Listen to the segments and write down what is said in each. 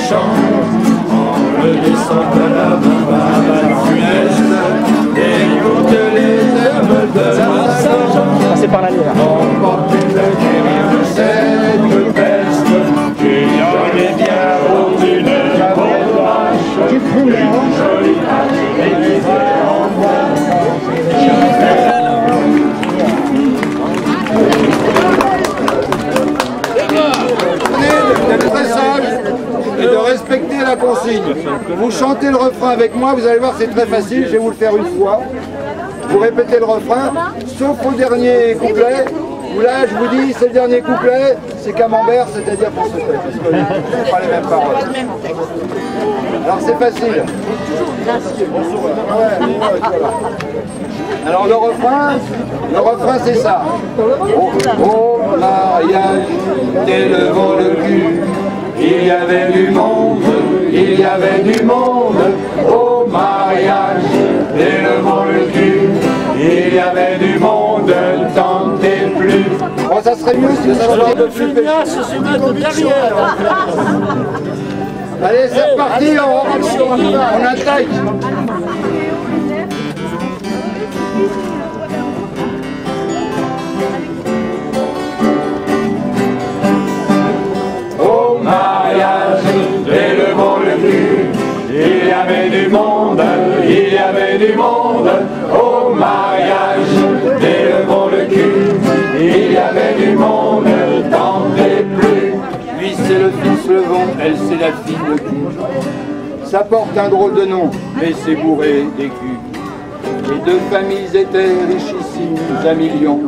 chante, le descend de la main funeste, écoute les herbes de la Saint-Jean. C'est par la lumière. On porte une guérir de cette peste, qui en est bien haut d'une bonne vache, une jolie vache, et qui fait en D'être très sage et de respecter la consigne. Vous chantez le refrain avec moi, vous allez voir c'est très facile, je vais vous le faire une fois. Vous répétez le refrain, sauf au dernier couplet, où là je vous dis c'est le dernier couplet, c'est camembert, c'est-à-dire qu'on se fait, parce que c'est pas les mêmes paroles. Alors c'est facile. Alors le refrain c'est ça. Au mariage, élevant le cul, il y avait du monde, il y avait du monde. Au mariage, élevant le cul, il y avait du monde, tentez plus. Oh, ça serait mieux si ça avait un peu plus péché. Allez, c'est reparti, on attaque. Au mariage, élevant le cul, il y avait du monde, il y avait du monde. Au mariage, élevant le cul, il y avait du monde, tentez plus. Lui c'est le fils le vent, elle c'est la fille le cul. Ça porte un drôle de nom, mais c'est bourré d'écus. Les deux familles étaient richissimes à millions.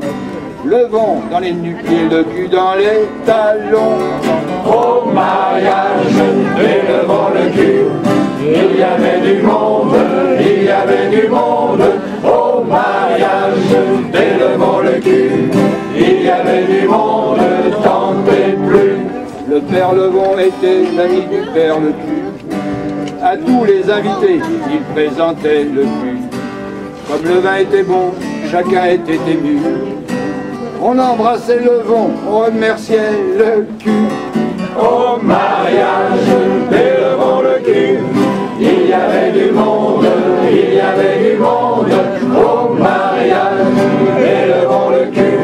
Le vent dans les nu-pieds, le cul dans les talons. Au mariage, élevant le cul, il y avait du monde, il y avait du monde. Au mariage, élevant le cul, il y avait du monde, tentez plus. Le père Levant était l'ami du père le cul. À tous les invités, il présentait le cul. Comme le vin était bon, chacun était ému. On embrassait le vent, on remerciait le cul. Au mariage, élevant le cul, il y avait du monde, il y avait du monde. Au mariage, élevant le cul,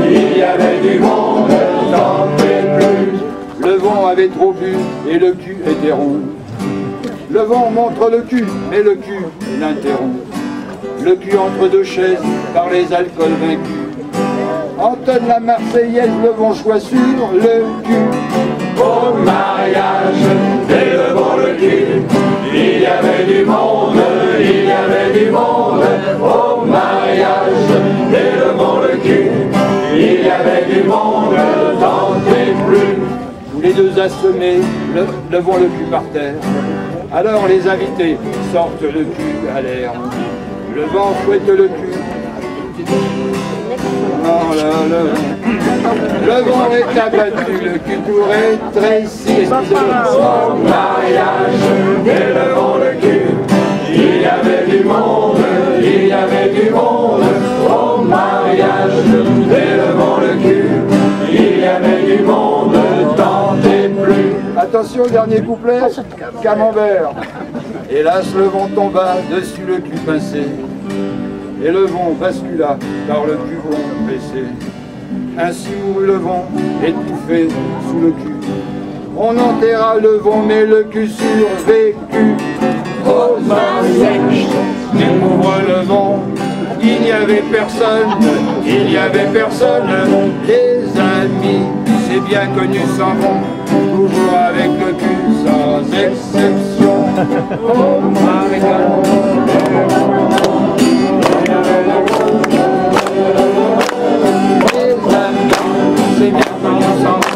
il y avait du monde, tentez plus. Le vent avait trop bu et le cul était rond. Le vent montre le cul, mais le cul l'interrompt. Le cul entre deux chaises par les alcools vaincus. Entonne la Marseillaise, le vent choix sur le cul. Au mariage, élevant le cul, il y avait du monde, il y avait du monde. Au mariage, élevant le cul, il y avait du monde, tentez plus. Tous les deux assommés, levant le cul par terre. Alors les invités sortent le cul à l'air. Le vent fouette le cul. Oh là là. Le vent est abattu, le cul tout rétréci. Au mariage, élevant le cul, il y avait du monde, il y avait du monde. Au mariage, élevant le cul, il y avait du monde, tentez plus. Attention, dernier couplet, camembert. Hélas, le vent tomba dessus le cul pincé, et le vent bascula par le cul compressé. Ainsi mourut le vent, étouffé sous le cul. On enterra le vent, mais le cul survécut. Au mariage, découvre le vent, il n'y avait personne, il n'y avait personne. Les amis, c'est bien connu, s'en vont, toujours avec le cul, sans exception. Au mariage, les amis, c'est bien connu, s'en vont,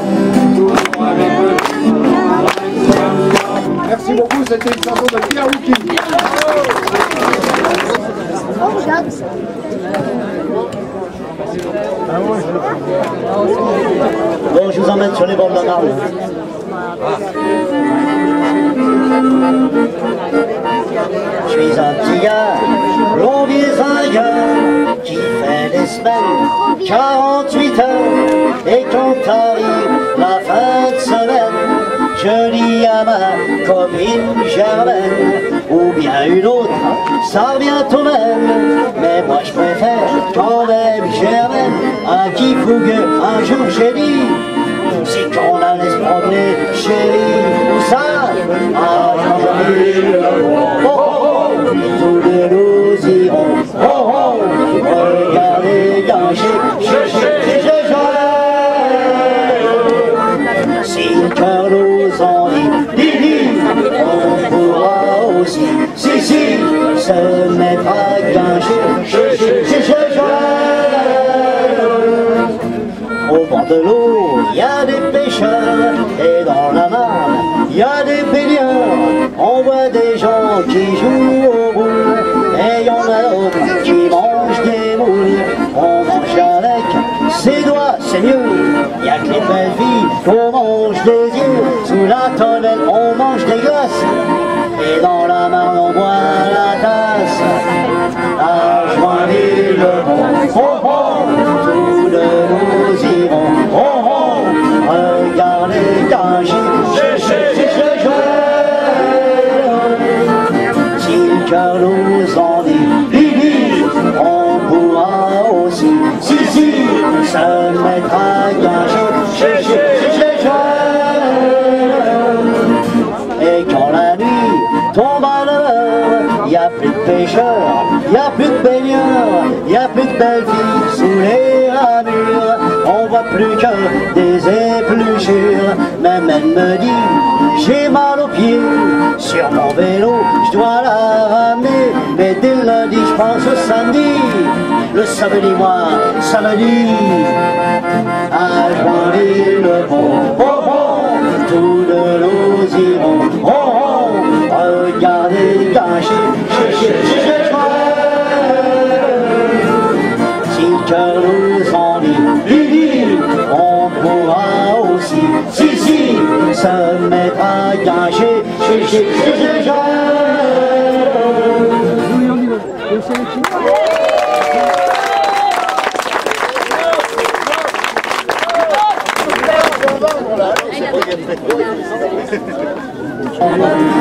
toujours avec le cul, sans exception. Merci beaucoup, c'était une chanson de Pierre Rouki. Bon, je vous emmène sur les bords de la Marne. Je suis un petit gars, long visailleur, qui fait des semaines, 48 heures, et quand arrive la fin de semaine, je dis à ma copine Germaine, ou bien une autre, ça revient au même. Mais moi je préfère quand même Germaine, à qui fougue un jour j'ai dit, si qu'on allait se promener, chérie, où ça? Ah, Jean-Ville, oh, oh, oh, tous les nous irons, oh, oh, regardez, gâcher, si le cœur nous en dit, on pourra aussi, si, se mettre à gâcher, au bord de l'eau, il y a des pêcheurs, et dans la Marne, il y a des baigneurs. On voit des gens qui jouent au boule, et il y en a d'autres qui mangent des moules. On mange avec ses doigts, c'est mieux. Il n'y a que les belles filles qu'on mange des yeux. Sous la tonnelle, on mange des glaces, et dans la Marne, on boit la tasse. À Joinville, oh, oh, tout de nous irons, oh, oh, regardez, gâcher, si le cœur nous en dit, on pourra aussi, si, se mettre à gâcher, et quand la nuit tombe à l'heure, il n'y a plus de pêcheurs, il n'y a plus de baigneurs, il n'y a plus de belles filles sous les ramures. On voit plus que des épluchures. Même elle me dit, j'ai mal aux pieds, sur mon vélo, je dois la ramener. Mais dès le lundi, je pense au samedi, le samedi, moi, samedi, à Joinville, oh, oh, tout de nous irons, oh, oh, regardez, gâcher, si le cœur nous en dit, on pourra aussi, si, se mettre à gâcher,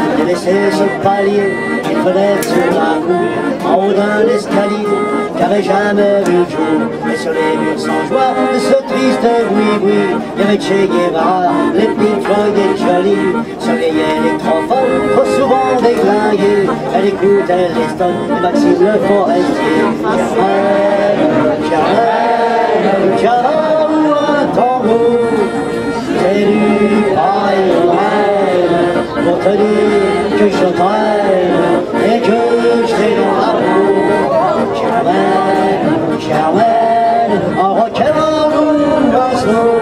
J'ai laissé ce palier, une fenêtre sur la roue, en haut d'un escalier, qu'avait jamais vu le jour. Et sur les murs sans joie de ce triste oui-oui, il y avait Che Guevara, les Pink Floyd et Jolie. Ce vieil électrophone, trop souvent déglingué, elle écoutait les Stones et Maxime le Forestier. Charles, ou un tambour, c'est du pareil au rêve, pour te dire que je t'aime et que je t'ai dans la peau. Germaine, un rock'n'roll ou un slow,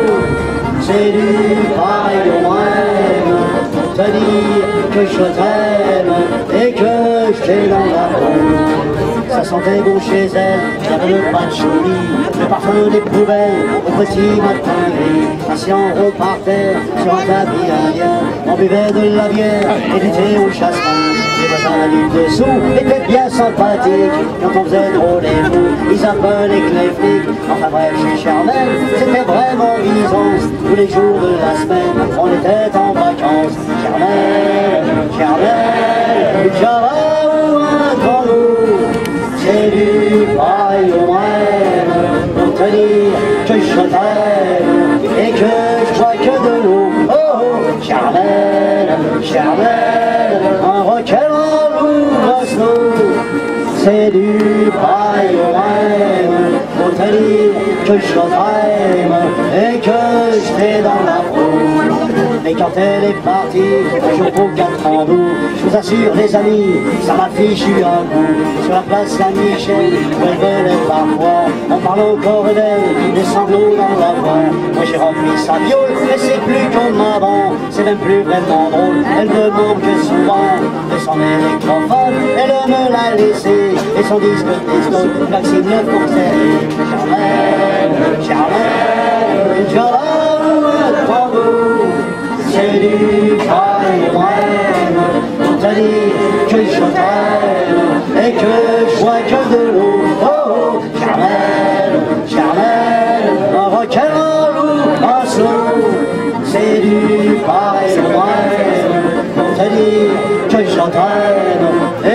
c'est du pareil au rêve, pour te dire que je t'aime et que je t'ai dans la peau. Ça sentait bon chez elle, il y avait le patchouli, le parfum des poubelles, au petit matin gris. Assis en rond par terre, sur un tapis indien, on buvait de la bière et du thé au chasseron. Les voisins du dessous étaient bien sympathiques, quand on faisait drôle et fou, ils appelaient les flics. Enfin bref, chez Germaine, c'était vraiment vivant. Tous les jours de la semaine, on était en vacances. Germaine, Java ou un tambour, c'est du pareil au rêve, pour te dire que je t'aime et que je vois que de l'eau. Oh, oh, Germaine, un rock'n'roll ou un slow, c'est du pareil au rêve, pour te dire que je t'aime et que je t'ai dans la peau. Mais quand elle est partie, un jour pour 4 ans d'août, je vous assure les amis, ça m'a fichu un coup. Sur la place Saint-Michel, où elle venait parfois, on parle encore d'elle, des sanglots dans la voix. Moi j'ai rempli sa viole, mais c'est plus comme avant, c'est même plus vraiment drôle. Elle me manque souvent de son électrophone, elle me l'a laissé, et son disque disco, Maxime le Forestier. Germaine, c'est du pareil au rêve, pour te dire que je t'aime et que je vois que de l'eau. Oh, oh, Germaine, un rock'n'roll ou un slow, c'est du pareil au rêve, s'entraînent